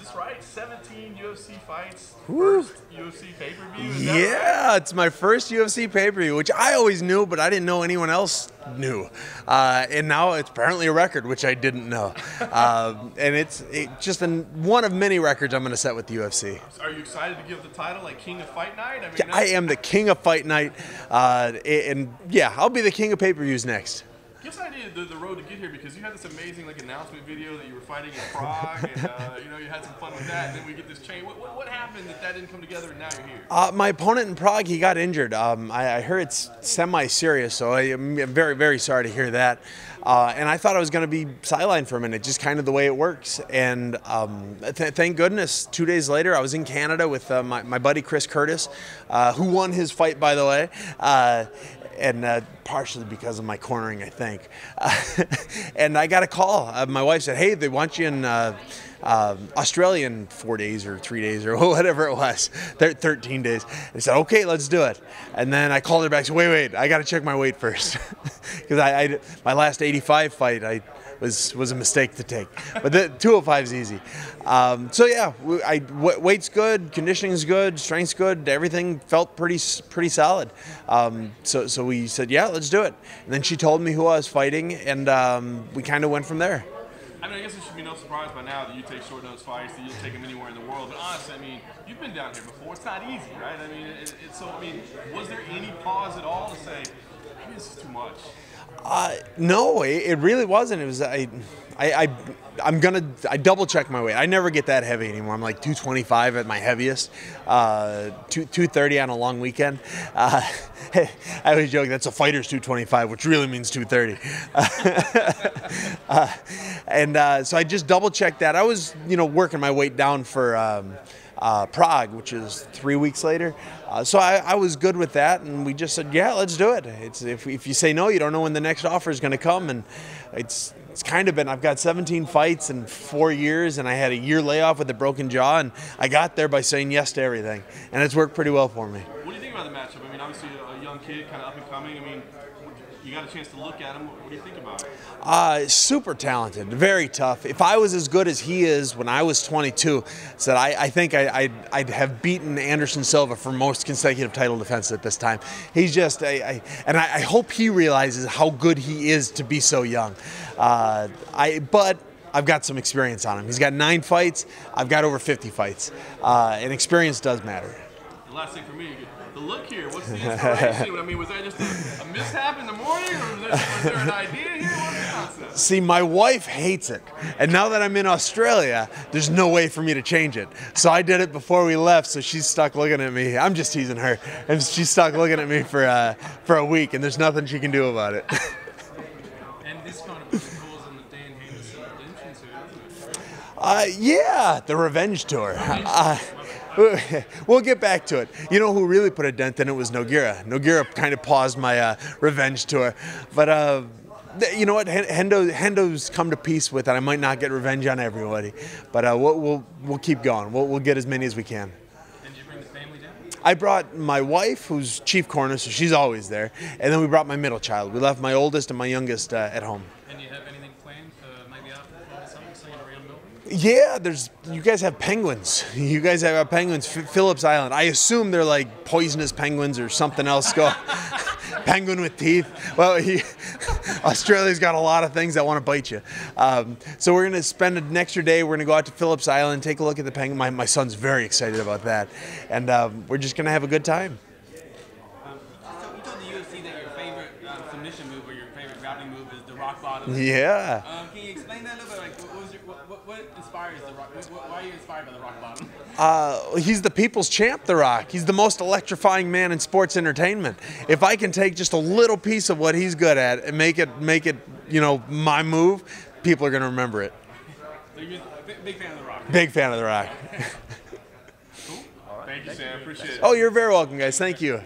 this right? 17 UFC fights, Woo. first UFC pay-per-view? Yeah, right? It's my first UFC pay-per-view, which I always knew, but I didn't know anyone else knew. And now it's apparently a record, which I didn't know. And it's just one of many records I'm going to set with the UFC. Are you excited to give the title like King of Fight Night? I mean, I am the King of Fight Night, and yeah, I'll be the King of pay-per-views next. Give us an idea of the road to get here, because you had this amazing announcement video that you were fighting in Prague, and you had some fun with that. And then we get this chain. What happened that didn't come together, and now you're here? My opponent in Prague, he got injured. I heard it's semi-serious, so I am very, very sorry to hear that. And I thought I was going to be sidelined for a minute, just kind of the way it works. And thank goodness, 2 days later, I was in Canada with my buddy Chris Curtis, who won his fight, by the way. And partially because of my cornering, I think. And I got a call. My wife said, hey, they want you in Australia in 4 days or 3 days or whatever it was, 13 days. And I said, okay, let's do it. And then I called her back and said, wait, I got to check my weight first. Because my last 85 fight, was a mistake to take, but the 205 is easy. So yeah, weight's good, conditioning's good, strength's good, everything felt pretty solid. So we said, yeah, let's do it. And then she told me who I was fighting, and we kind of went from there. I mean, I guess it should be no surprise by now that you take short notice fights, that you'll take them anywhere in the world. But honestly, I mean, you've been down here before. It's not easy, right? I mean, was there any pause at all to say, maybe this is too much? No, it really wasn't. It was I double check my weight. I never get that heavy anymore. I'm like 225 at my heaviest, 230 on a long weekend. I always joke that's a fighter's 225, which really means 230. So I just double checked that. I was working my weight down for Prague, which is 3 weeks later. So I was good with that, and we just said, yeah, let's do it. If you say no, you don't know when the next offer is going to come, and it's kind of been, I've got 17 fights in 4 years, and I had a year layoff with a broken jaw, and I got there by saying yes to everything, and it's worked pretty well for me. What do you think about the matchup? I mean, obviously a young kid, kind of up and coming. I mean, you got a chance to look at him. What do you think about it? Super talented, very tough. If I was as good as he is when I was 22, I think I'd have beaten Anderson Silva for most consecutive title defenses at this time. He's just, and I hope he realizes how good he is to be so young. But I've got some experience on him. He's got 9 fights. I've got over 50 fights, and experience does matter. The last thing for me, the look here, what's the inspiration? I mean, was that just a mishap in the morning, or was there an idea here? What's the concept? See, my wife hates it, and now that I'm in Australia, there's no way for me to change it. So I did it before we left, so she's stuck looking at me. I'm just teasing her, and she's stuck looking at me for a week, and there's nothing she can do about it. And this kind of goes on the Dan Henderson redemption too, doesn't it? Yeah, the revenge tour. We'll get back to it. You know who really put a dent in it was Nogueira. Nogueira kind of paused my revenge tour. But you know what? Hendo's come to peace with it. I might not get revenge on everybody, but we'll keep going. We'll get as many as we can. And did you bring the family down? I brought my wife, who's chief corner, so she's always there, and then we brought my middle child. We left my oldest and my youngest at home. And you have anything planned for maybe after something around Melbourne? Yeah, you guys have penguins. You guys have penguins, Phillips Island. I assume they're like poisonous penguins or something else. Penguin with teeth. Well, Australia's got a lot of things that want to bite you. So we're going to spend an extra day. We're going to go out to Phillips Island, take a look at the penguin. My son's very excited about that. And we're just going to have a good time. So you told the UFC that your favorite submission move or your favorite grappling move is the rock bottom. Yeah. Can you explain that a little bit? Like, what inspires the rock? Why are you inspired by the rock bottom? He's the people's champ, The Rock. He's the most electrifying man in sports entertainment. If I can take just a little piece of what he's good at and make it, my move, people are going to remember it. So you're a big fan of The Rock? Big fan of The Rock. Cool. All right. Thank you, Sam. Appreciate it. Oh, you're very welcome, guys. Thank you.